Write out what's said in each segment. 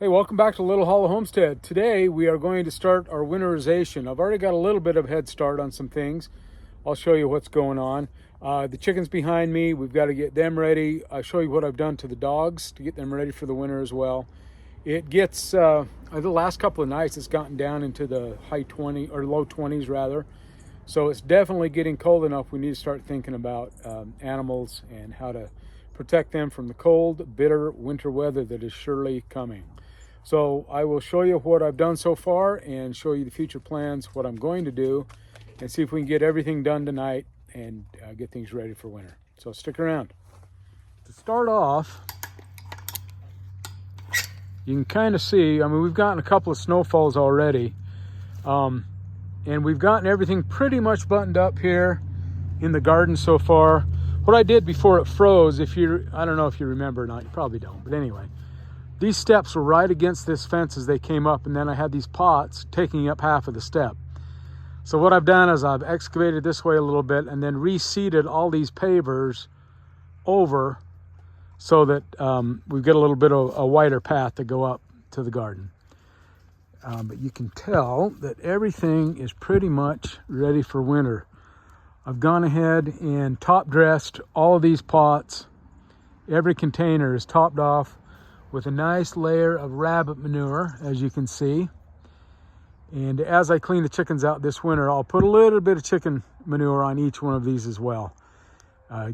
Hey, welcome back to Little Hollow Homestead. Today we are going to start our winterization. I've already got a little bit of head start on some things. I'll show you what's going on. The chickens behind me, we've got to get them ready. I'll show you what I've done to the dogs to get them ready for the winter as well. It gets, the last couple of nights it's gotten down into the high 20s or low 20s rather. So it's definitely getting cold enough. We need to start thinking about animals and how to protect them from the cold, bitter winter weather that is surely coming. So I will show you what I've done so far and show you the future plans, what I'm going to do, and see if we can get everything done tonight and get things ready for winter. So stick around. To start off, you can kind of see, we've gotten a couple of snowfalls already, and we've gotten everything pretty much buttoned up here in the garden so far. What I did before it froze, I don't know if you remember or not, you probably don't, but anyway, these steps were right against this fence as they came up, and then I had these pots taking up half of the step. So what I've done is I've excavated this way a little bit and then reseeded all these pavers over so that we get a little bit of a wider path to go up to the garden. But you can tell that everything is pretty much ready for winter. I've gone ahead and top dressed all of these pots. Every container is topped off with a nice layer of rabbit manure, as you can see. And as I clean the chickens out this winter, I'll put a little bit of chicken manure on each one of these as well.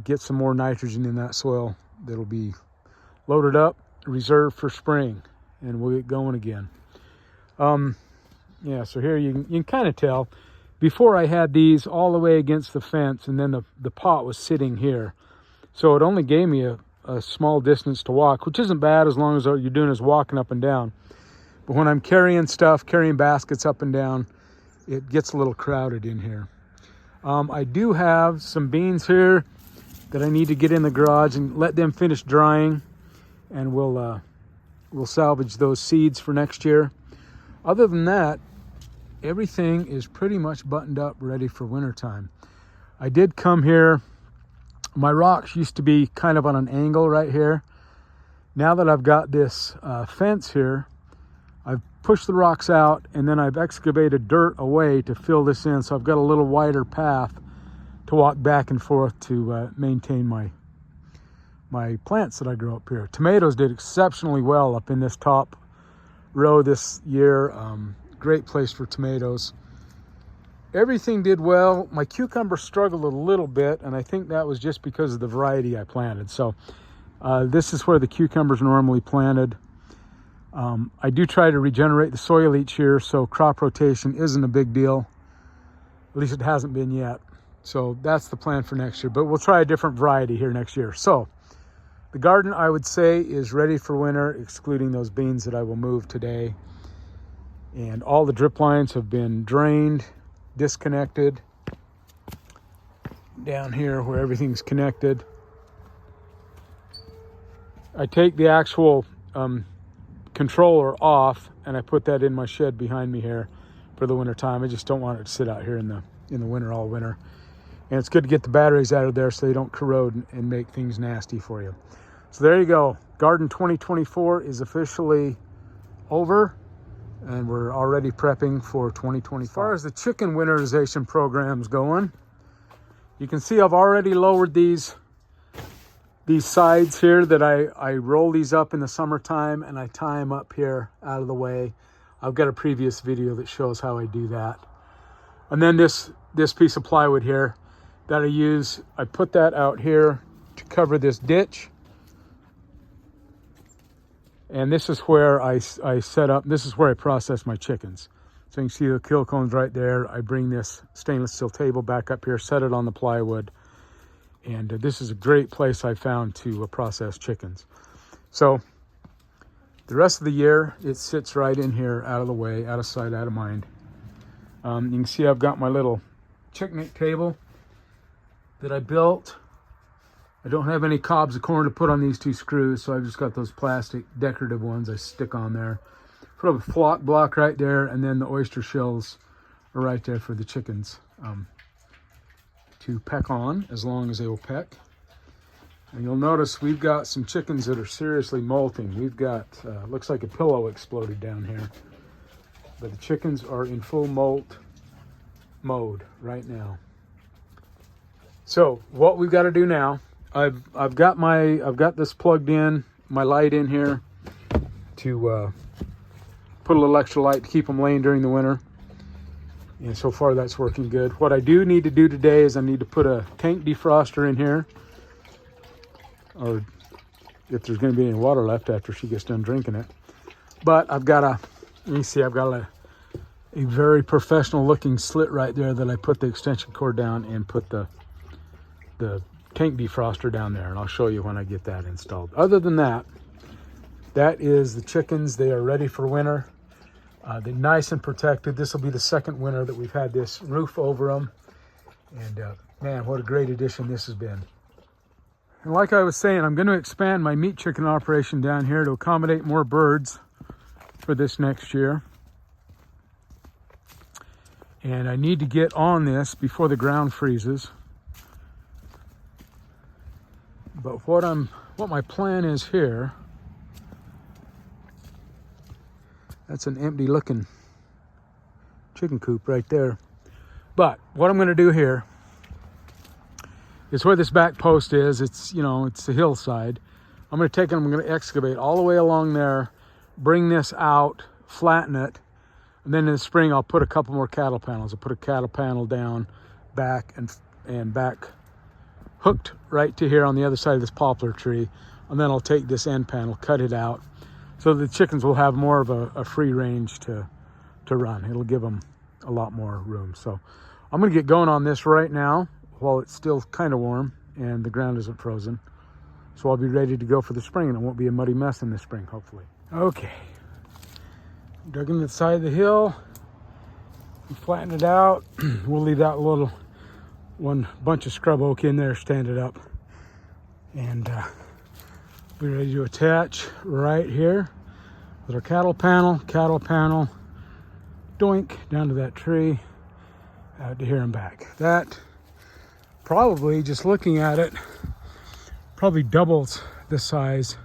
Get some more nitrogen in that soil that'll be loaded up, reserved for spring, and we'll get going again. Yeah, so here you can kind of tell. Before I had these all the way against the fence, and then the pot was sitting here. So it only gave me a small distance to walk, which isn't bad as long as all you're doing is walking up and down. But when I'm carrying baskets up and down, it gets a little crowded in here. I do have some beans here that I need to get in the garage and let them finish drying, and we'll salvage those seeds for next year. Other than that, everything is pretty much buttoned up, ready for wintertime. I did come here. My rocks used to be kind of on an angle right here. Now that I've got this fence here, I've pushed the rocks out and then I've excavated dirt away to fill this in. So I've got a little wider path to walk back and forth to maintain my plants that I grow up here. Tomatoes did exceptionally well up in this top row this year. Great place for tomatoes. Everything did well. My cucumber struggled a little bit, and I think that was just because of the variety I planted. So this is where the cucumbers normally planted. I do try to regenerate the soil each year, so crop rotation isn't a big deal. At least it hasn't been yet. So that's the plan for next year, but we'll try a different variety here next year. So the garden, I would say, is ready for winter, excluding those beans that I will move today. And all the drip lines have been drained, disconnected down here where everything's connected. I take the actual controller off and I put that in my shed behind me here for the winter time. I just don't want it to sit out here in the winter all winter. And it's good to get the batteries out of there so they don't corrode and make things nasty for you. So there you go. Garden 2024 is officially over, and we're already prepping for 2025. As far as the chicken winterization program's going, you can see I've already lowered these sides here that I roll these up in the summertime and I tie them up here out of the way. I've got a previous video that shows how I do that. And then this piece of plywood here that I use, I put that out here to cover this ditch. And this is where I set up, this is where I process my chickens. So you can see the kill cones right there. I bring this stainless steel table back up here, set it on the plywood. And this is a great place I found to process chickens. So the rest of the year, it sits right in here, out of the way, out of sight, out of mind. You can see I've got my little chicken table that I built. I don't have any cobs of corn to put on these two screws, so I've just got those plastic decorative ones I stick on there. Put up a flock block right there, and then the oyster shells are right there for the chickens to peck on, as long as they will peck. And you'll notice we've got some chickens that are seriously molting. We've got, looks like a pillow exploded down here. But the chickens are in full molt mode right now. So what we've got to do now, I've got this plugged in, my light in here to put a little extra light to keep them laying during the winter. And so far that's working good. What I do need to do today is I need to put a tank defroster in here, or if there's going to be any water left after she gets done drinking it. But I've got I've got a very professional looking slit right there that I put the extension cord down and put the tank defroster down there, and I'll show you when I get that installed. Other than that, that is the chickens. They are ready for winter. They're nice and protected. This will be the second winter that we've had this roof over them. And man, what a great addition this has been. And like I was saying, I'm going to expand my meat chicken operation down here to accommodate more birds for this next year. And I need to get on this before the ground freezes. But what my plan is here, that's an empty looking chicken coop right there. But what I'm going to do here is where this back post is. It's the hillside. I'm going to take it, I'm going to excavate all the way along there, bring this out, flatten it, and then in the spring I'll put a couple more cattle panels. I'll put a cattle panel down, back and back, hooked right to here on the other side of this poplar tree, and then I'll take this end panel, cut it out, so the chickens will have more of a free range to run. It'll give them a lot more room. So I'm going to get going on this right now while it's still kind of warm and the ground isn't frozen. So I'll be ready to go for the spring, and it won't be a muddy mess in the spring, hopefully. Okay, dug into the side of the hill, flatten it out. We'll leave that one bunch of scrub oak in there, stand it up, and we're ready to attach right here with our cattle panel, doink, down to that tree, out to here and back. That probably, just looking at it, probably doubles the size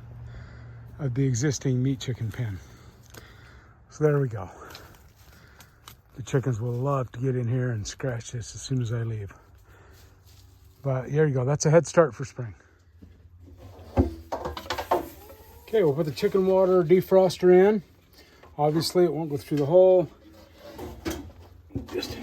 of the existing meat chicken pen. So there we go. The chickens will love to get in here and scratch this as soon as I leave. But here you go, that's a head start for spring. Okay, we'll put the chicken water defroster in. Obviously it won't go through the hole. Just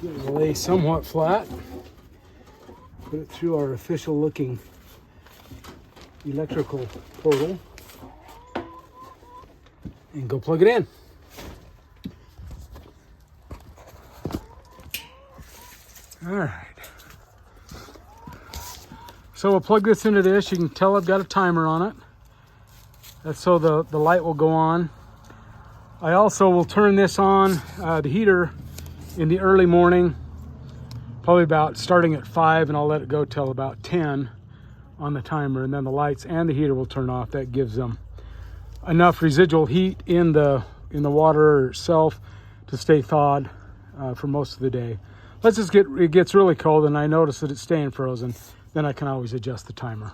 get it to lay somewhat flat. Put it through our official looking electrical portal and go plug it in. All right. So we'll plug this into this. You can tell I've got a timer on it. That's so the light will go on. I also will turn this on, the heater, in the early morning, probably about starting at 5, and I'll let it go till about 10 on the timer, and then the lights and the heater will turn off. That gives them enough residual heat in the water itself to stay thawed for most of the day. It gets really cold and I notice that it's staying frozen, then I can always adjust the timer.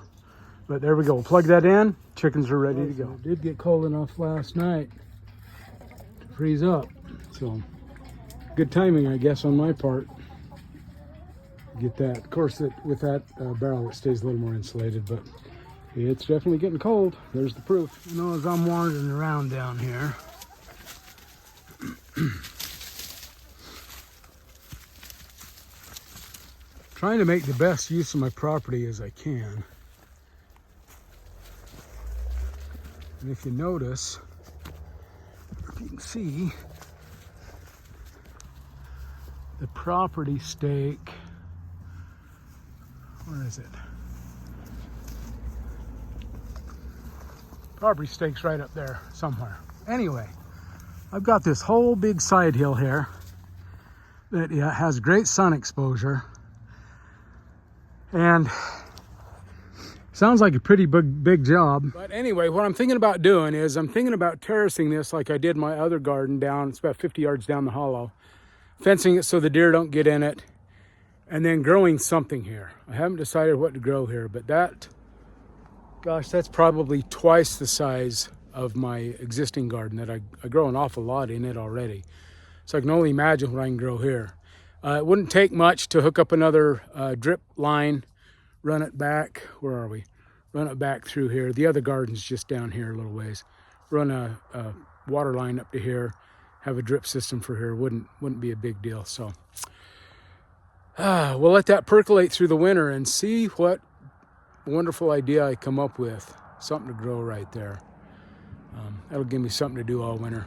But there we go, we'll plug that in. Chickens are ready to go. It did get cold enough last night to freeze up, so good timing, I guess, on my part. Get that, of course, with that barrel it stays a little more insulated, but it's definitely getting cold. There's the proof. As I'm wandering around down here, trying to make the best use of my property as I can. And if you notice, if you can see, the property stake, where is it? Property stake's right up there somewhere. Anyway, I've got this whole big side hill here that has great sun exposure. And Sounds like a pretty big job. But anyway, what I'm thinking about doing is I'm thinking about terracing this like I did my other garden down. It's about 50 yards down the hollow. Fencing it so the deer don't get in it. And then growing something here. I haven't decided what to grow here, but that, gosh, that's probably twice the size of my existing garden that I grow an awful lot in it already. So I can only imagine what I can grow here. It wouldn't take much to hook up another drip line, run it back. Where are we? Run it back through here. The other garden's just down here a little ways. Run a water line up to here. Have a drip system for here. Wouldn't be a big deal. So we'll let that percolate through the winter and see what wonderful idea I come up with. Something to grow right there. That'll give me something to do all winter.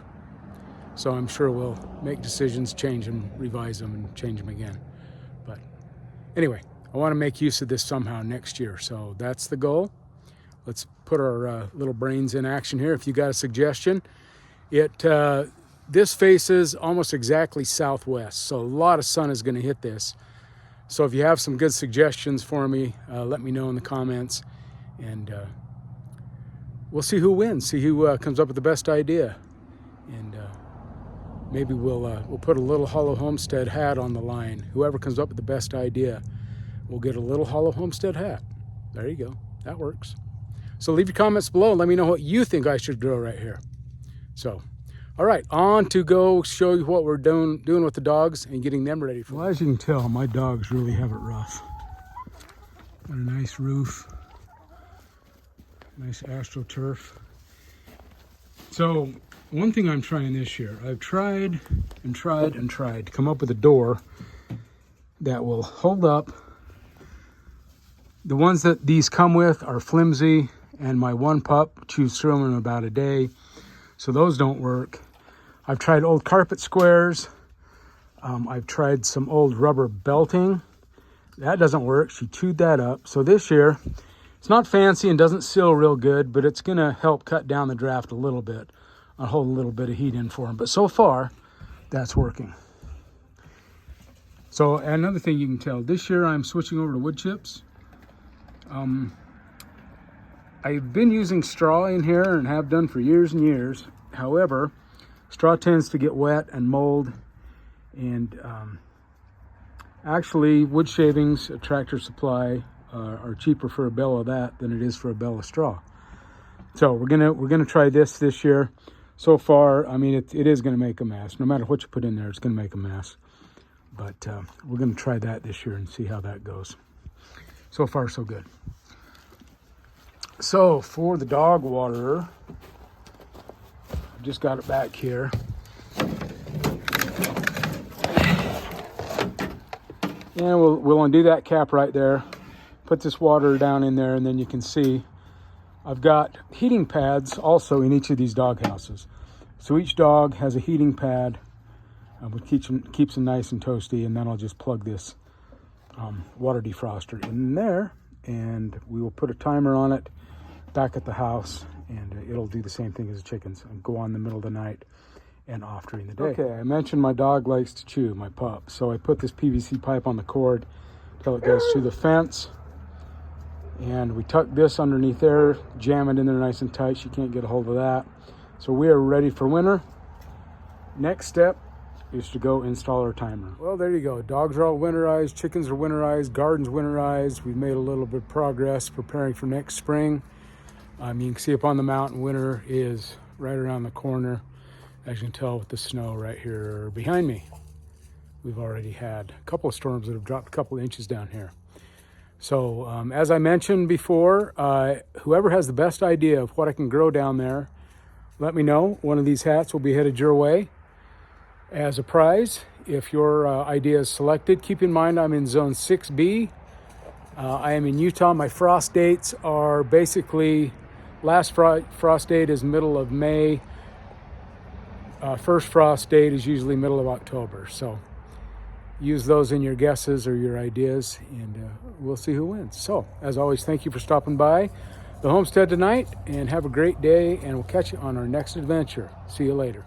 So I'm sure we'll make decisions, change them, revise them, and change them again. But anyway, I want to make use of this somehow next year. So that's the goal. Let's put our little brains in action here. If you got a suggestion, this faces almost exactly southwest. So a lot of sun is going to hit this. So if you have some good suggestions for me, let me know in the comments. And we'll see who wins, see who comes up with the best idea. And maybe we'll put a Little Hollow Homestead hat on the line. Whoever comes up with the best idea will get a Little Hollow Homestead hat. There you go. That works. So leave your comments below and let me know what you think I should grow right here. So, all right, on to go show you what we're doing with the dogs and getting them ready for. Well, as you can tell, my dogs really have it rough. Got a nice roof, nice AstroTurf. So one thing I'm trying this year, I've tried to come up with a door that will hold up. The ones that these come with are flimsy, and my one pup chews through them in about a day, so those don't work. I've tried old carpet squares. I've tried some old rubber belting. That doesn't work. She chewed that up. So this year, it's not fancy and doesn't seal real good, but it's going to help cut down the draft a little bit. I'll hold a little bit of heat in for them. But so far, that's working. So another thing you can tell, this year I'm switching over to wood chips. I've been using straw in here and have done for years and years. However, straw tends to get wet and mold. And actually, wood shavings at Tractor Supply are cheaper for a bale of that than it is for a bale of straw. So we're gonna try this year. So far, I mean, it is gonna make a mess. No matter what you put in there, it's gonna make a mess. But we're gonna try that this year and see how that goes. So far, so good. So for the dog waterer, I've just got it back here. And we'll undo that cap right there. Put this water down in there, and then you can see I've got heating pads also in each of these dog houses. So each dog has a heating pad, which keeps them nice and toasty, and then I'll just plug this water defroster in there, and we will put a timer on it back at the house, and it'll do the same thing as the chickens and go on in the middle of the night and off during the day. Okay, I mentioned my dog likes to chew, my pup. So I put this PVC pipe on the cord till it goes to the fence. And we tuck this underneath there, jam it in there nice and tight. She can't get a hold of that. So we are ready for winter. Next step is to go install our timer. Well, there you go. Dogs are all winterized, chickens are winterized, garden's winterized. We've made a little bit of progress preparing for next spring. You can see up on the mountain, winter is right around the corner. As you can tell with the snow right here behind me. We've already had a couple of storms that have dropped a couple of inches down here. So as I mentioned before, whoever has the best idea of what I can grow down there, let me know. One of these hats will be headed your way as a prize. If your idea is selected, keep in mind I'm in zone 6B. I am in Utah. My frost dates are basically, last frost date is middle of May. First frost date is usually middle of October. So use those in your guesses or your ideas, and we'll see who wins. So as always, thank you for stopping by the homestead tonight, and have a great day, and we'll catch you on our next adventure. See you later.